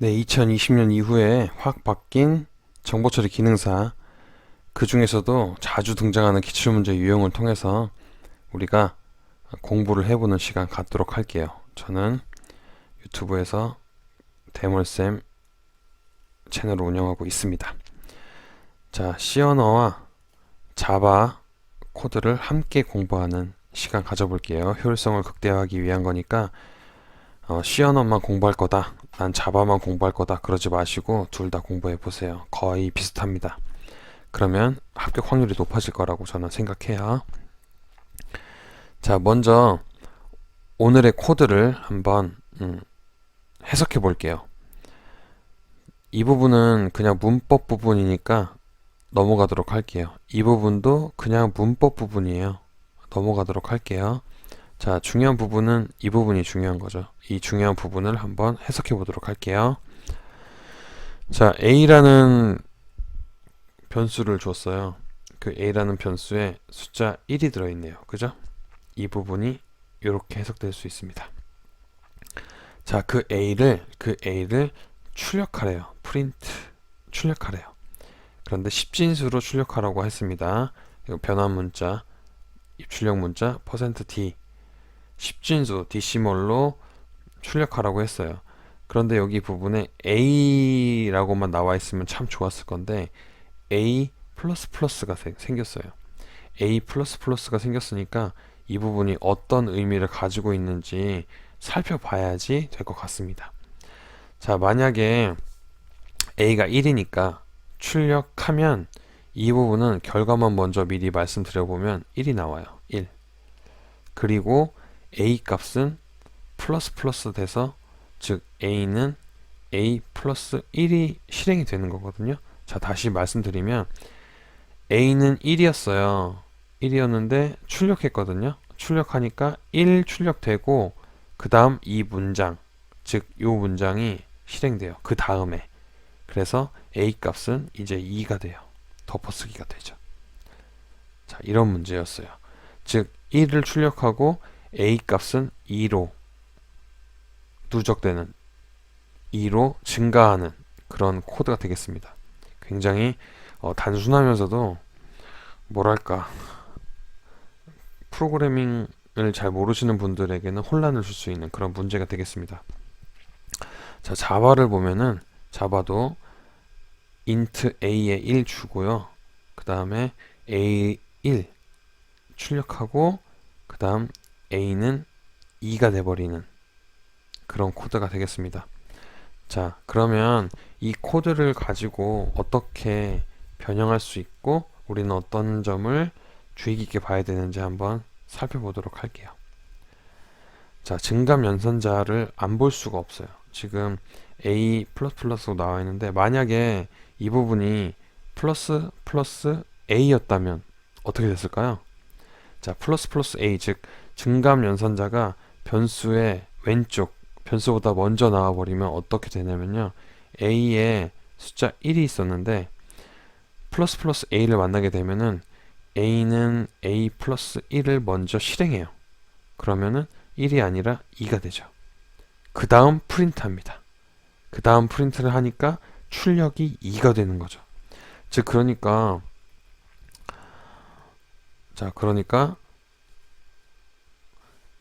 네, 2020년 이후에 확 바뀐 정보처리 기능사, 그 중에서도 자주 등장하는 기출문제 유형을 통해서 우리가 공부를 해보는 시간 갖도록 할게요. 저는 유튜브에서 대물쌤 채널을 운영하고 있습니다. 자, C 언어와 자바 코드를 함께 공부하는 시간 가져볼게요. 효율성을 극대화하기 위한 거니까 C 언어만 공부할 거다, 난 자바만 공부할 거다 그러지 마시고 둘 다 공부해 보세요. 거의 비슷합니다. 그러면 합격 확률이 높아질 거라고 저는 생각해요. 자, 먼저 오늘의 코드를 한번 해석해 볼게요. 이 부분은 그냥 문법 부분이니까 넘어가도록 할게요. 이 부분도 그냥 문법 부분이에요. 넘어가도록 할게요. 자, 중요한 부분은 이 부분이 중요한 거죠. 이 중요한 부분을 한번 해석해 보도록 할게요. 자, A라는 변수를 줬어요. 그 A라는 변수에 숫자 1이 들어있네요. 그죠? 이 부분이 이렇게 해석될 수 있습니다. 자, 그 A를 출력하래요. 프린트 출력하래요. 그런데 10진수로 출력하라고 했습니다. 변환 문자, 입출력 문자 %d 10진수 데시멀로 출력하라고 했어요. 그런데 여기 부분에 A라고만 나와 있으면 참 좋았을 건데 A++가 생겼어요. A++가 생겼으니까 이 부분이 어떤 의미를 가지고 있는지 살펴봐야지 될 것 같습니다. 자, 만약에 A가 1이니까 출력하면 이 부분은 결과만 먼저 미리 말씀드려보면 1이 나와요. 1. 그리고 A 값은 플러스 돼서, 즉 A는 A 플러스 1이 실행이 되는 거거든요. 자, 다시 말씀드리면 A는 1이었어요. 1이었는데 출력했거든요. 출력하니까 1 출력되고 그 다음 이 문장, 즉 이 문장이 실행돼요. 그 다음에. 그래서 A 값은 이제 2가 돼요. 덮어쓰기가 되죠. 자, 이런 문제였어요. 즉 1을 출력하고 A 값은 2로 누적되는, 2로 증가하는 그런 코드가 되겠습니다. 굉장히 단순하면서도 뭐랄까, 프로그래밍을 잘 모르시는 분들에게는 혼란을 줄 수 있는 그런 문제가 되겠습니다. 자, 자바를 보면은 자바도 int a에 1 주고요. 그 다음에 a1 출력하고 그 다음 a는 2가 돼버리는 그런 코드가 되겠습니다. 자, 그러면 이 코드를 가지고 어떻게 변형할 수 있고 우리는 어떤 점을 주의 깊게 봐야 되는지 한번 살펴보도록 할게요. 자, 증감 연산자를 안 볼 수가 없어요. 지금 A++로 나와 있는데 만약에 이 부분이 플러스 A였다면 어떻게 됐을까요? 자, 플러스 A, 즉 증감 연산자가 변수의 왼쪽, 변수보다 먼저 나와버리면 어떻게 되냐면요, A에 숫자 1이 있었는데 플러스 A를 만나게 되면은 A는 A 플러스 1을 먼저 실행해요. 그러면은 1이 아니라 2가 되죠. 그 다음 프린트합니다. 그 다음 프린트를 하니까 출력이 2가 되는 거죠. 즉 그러니까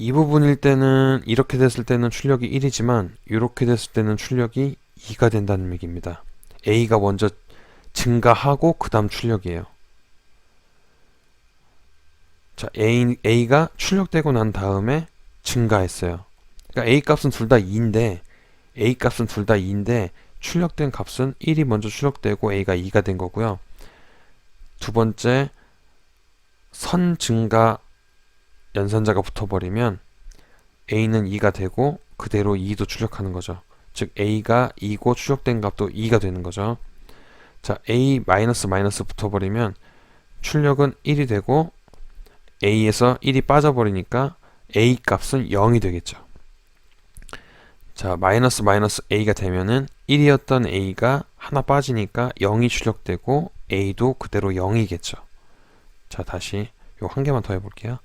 이 부분일 때는, 이렇게 됐을 때는 출력이 1이지만 이렇게 됐을 때는 출력이 2가 된다는 얘기입니다. A가 먼저 증가하고 그 다음 출력이에요. 자, A가 출력되고 난 다음에 증가했어요. 그러니까 A 값은 둘 다 2인데 출력된 값은 1이 먼저 출력되고 A가 2가 된 거고요. 두 번째, 선 증가 연산자가 붙어버리면 A는 2가 되고 그대로 2도 출력하는 거죠. 즉 A가 2고 출력된 값도 2가 되는 거죠. 자, A 마이너스 붙어버리면 출력은 1이 되고 A에서 1이 빠져버리니까 A 값은 0이 되겠죠. 자, 마이너스 A가 되면은 1이었던 A가 하나 빠지니까 0이 출력되고 A도 그대로 0이겠죠. 자, 다시 요 한 개만 더 해볼게요.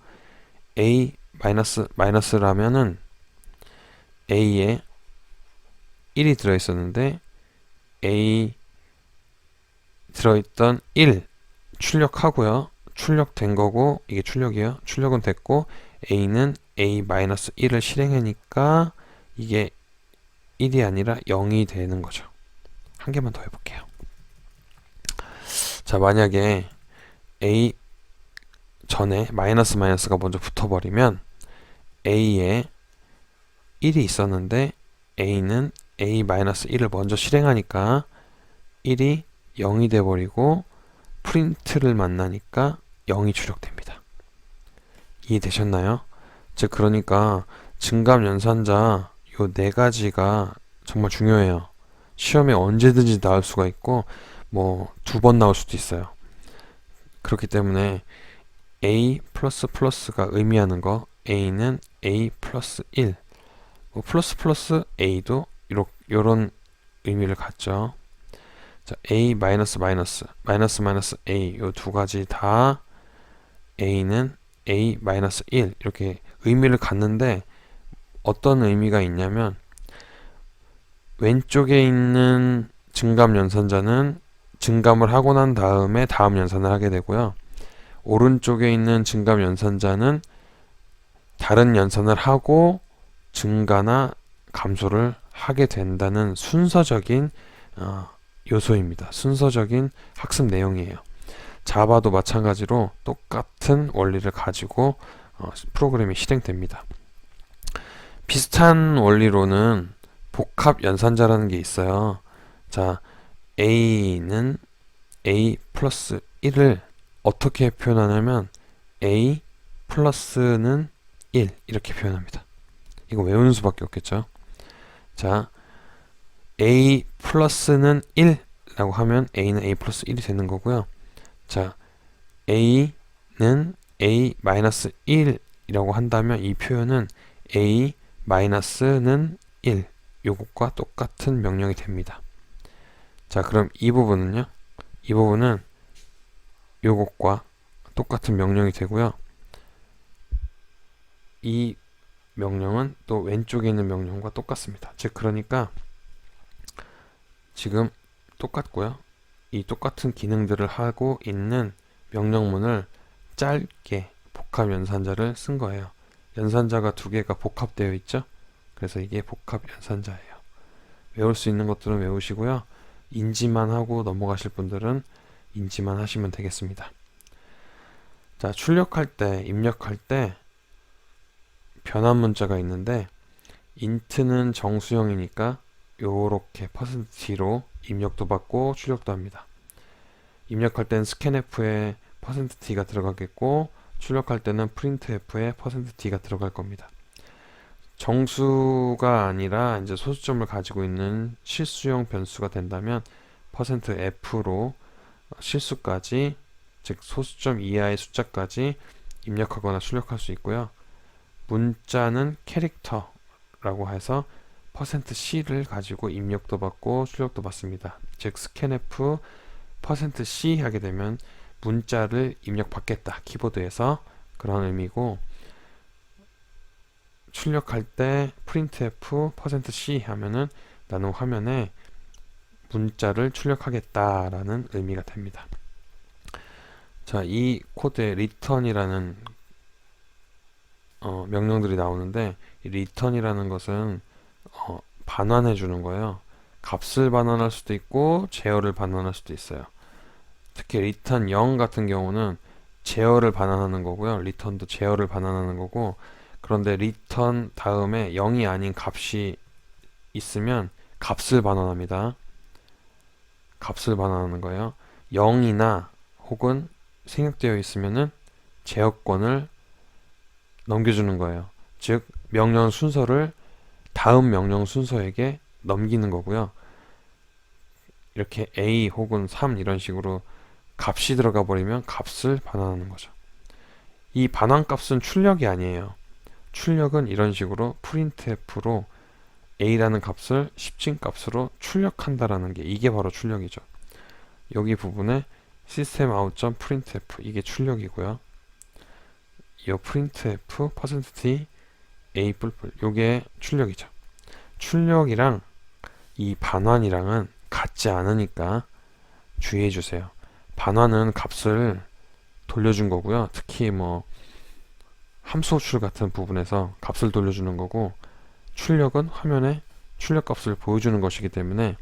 A 마이너스라면은 A에 1이 들어있었는데 A 들어있던 1 출력하고요. 출력된 거고 이게 출력이에요. 출력은 됐고 A는 A-1을 실행하니까 이게 1이 아니라 0이 되는 거죠. 한 개만 더 해볼게요. 자, 만약에 A 전에 마이너스가 먼저 붙어버리면 A에 1이 있었는데 A는 A-1을 먼저 실행하니까 1이 0이 돼버리고 프린트를 만나니까 0이 출력됩니다. 이해되셨나요? 즉 그러니까 증감 연산자 요 네 가지가 정말 중요해요. 시험에 언제든지 나올 수가 있고 뭐 2번 나올 수도 있어요. 그렇기 때문에 A ++가 의미하는 거 A는 A 플러스 1 플러스 A도 요런 의미를 갖죠. 자, A 마이너스 A 요 두 가지 다 A는 A 마이너스 1 이렇게 의미를 갖는데 어떤 의미가 있냐면 왼쪽에 있는 증감 연산자는 증감을 하고 난 다음에 다음 연산을 하게 되고요. 오른쪽에 있는 증감 연산자는 다른 연산을 하고 증가나 감소를 하게 된다는 순서적인 요소입니다. 순서적인 학습 내용이에요. 자바도 마찬가지로 똑같은 원리를 가지고 프로그램이 실행됩니다. 비슷한 원리로는 복합 연산자라는 게 있어요. 자, A는 A 플러스 1을 어떻게 표현하냐면 A 플러스는 1 이렇게 표현합니다. 이거 외우는 수밖에 없겠죠. 자, A 플러스는 1 라고 하면 A는 A 플러스 1이 되는 거고요. 자, A는 A 마이너스 1이라고 한다면 이 표현은 A 마이너스는 1 요것과 똑같은 명령이 됩니다. 자, 그럼 이 부분은요? 이 부분은 요것과 똑같은 명령이 되고요. 이 명령은 또 왼쪽에 있는 명령과 똑같습니다. 즉 그러니까 지금 똑같고요. 이 똑같은 기능들을 하고 있는 명령문을 짧게 복합 연산자를 쓴 거예요. 연산자가 두 개가 복합되어 있죠. 그래서 이게 복합 연산자예요. 외울 수 있는 것들은 외우시고요. 인지만 하고 넘어가실 분들은 인지만 하시면 되겠습니다. 자, 출력할 때, 입력할 때 변환 문자가 있는데 int는 정수형이니까 요렇게 %t로 입력도 받고 출력도 합니다. 입력할 때는 scanf에 %t가 들어가겠고 출력할 때는 printf에 %t가 들어갈 겁니다. 정수가 아니라 이제 소수점을 가지고 있는 실수용 변수가 된다면 %f로 실수까지 즉 소수점 이하의 숫자까지 입력하거나 출력할 수 있고요. 문자는 캐릭터라고 해서 %c를 가지고 입력도 받고 출력도 받습니다. 즉 scanf %c 하게 되면 문자를 입력받겠다 키보드에서 그런 의미고 출력할 때 printf %c 하면은 나는 화면에 문자를 출력하겠다라는 의미가 됩니다. 자, 이 코드에 return이라는 명령들이 나오는데 이 return이라는 것은 반환해 주는 거예요. 값을 반환할 수도 있고 제어를 반환할 수도 있어요. 특히 return 0 같은 경우는 제어를 반환하는 거고요. return도 제어를 반환하는 거고 그런데 return 다음에 0이 아닌 값이 있으면 값을 반환합니다. 값을 반환하는 거예요. 0이나 혹은 생략되어 있으면은 제어권을 넘겨주는 거예요. 즉 명령 순서를 다음 명령 순서에게 넘기는 거고요. 이렇게 A 혹은 3 이런 식으로 값이 들어가 버리면 값을 반환하는 거죠. 이 반환 값은 출력이 아니에요. 출력은 이런 식으로 printf로 A라는 값을 10진 값으로 출력한다라는 게 이게 바로 출력이죠. 여기 부분에 systemout.printf 이게 출력이고요. 이 printf %t a 요게 출력이죠. 출력이랑 이 반환이랑은 같지 않으니까 주의해 주세요. 반환은 값을 돌려준 거고요. 특히 뭐 함수 호출 같은 부분에서 값을 돌려주는 거고, 출력은 화면에 출력 값을 보여주는 것이기 때문에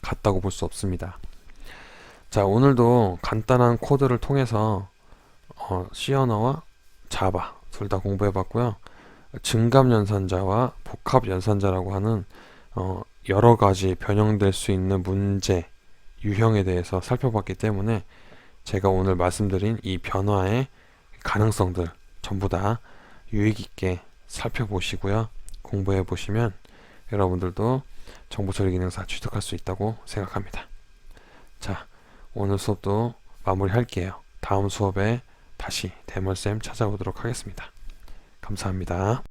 같다고 볼 수 없습니다. 자, 오늘도 간단한 코드를 통해서 C 언어와 자바 둘 다 공부해 봤고요. 증감 연산자와 복합 연산자라고 하는 여러 가지 변형될 수 있는 문제 유형에 대해서 살펴봤기 때문에 제가 오늘 말씀드린 이 변화의 가능성들 전부 다 유익 있게 살펴보시고요. 공부해 보시면 여러분들도 정보처리 기능사 취득할 수 있다고 생각합니다. 자, 오늘 수업도 마무리할게요. 다음 수업에 다시 대물쌤 찾아오도록 하겠습니다. 감사합니다.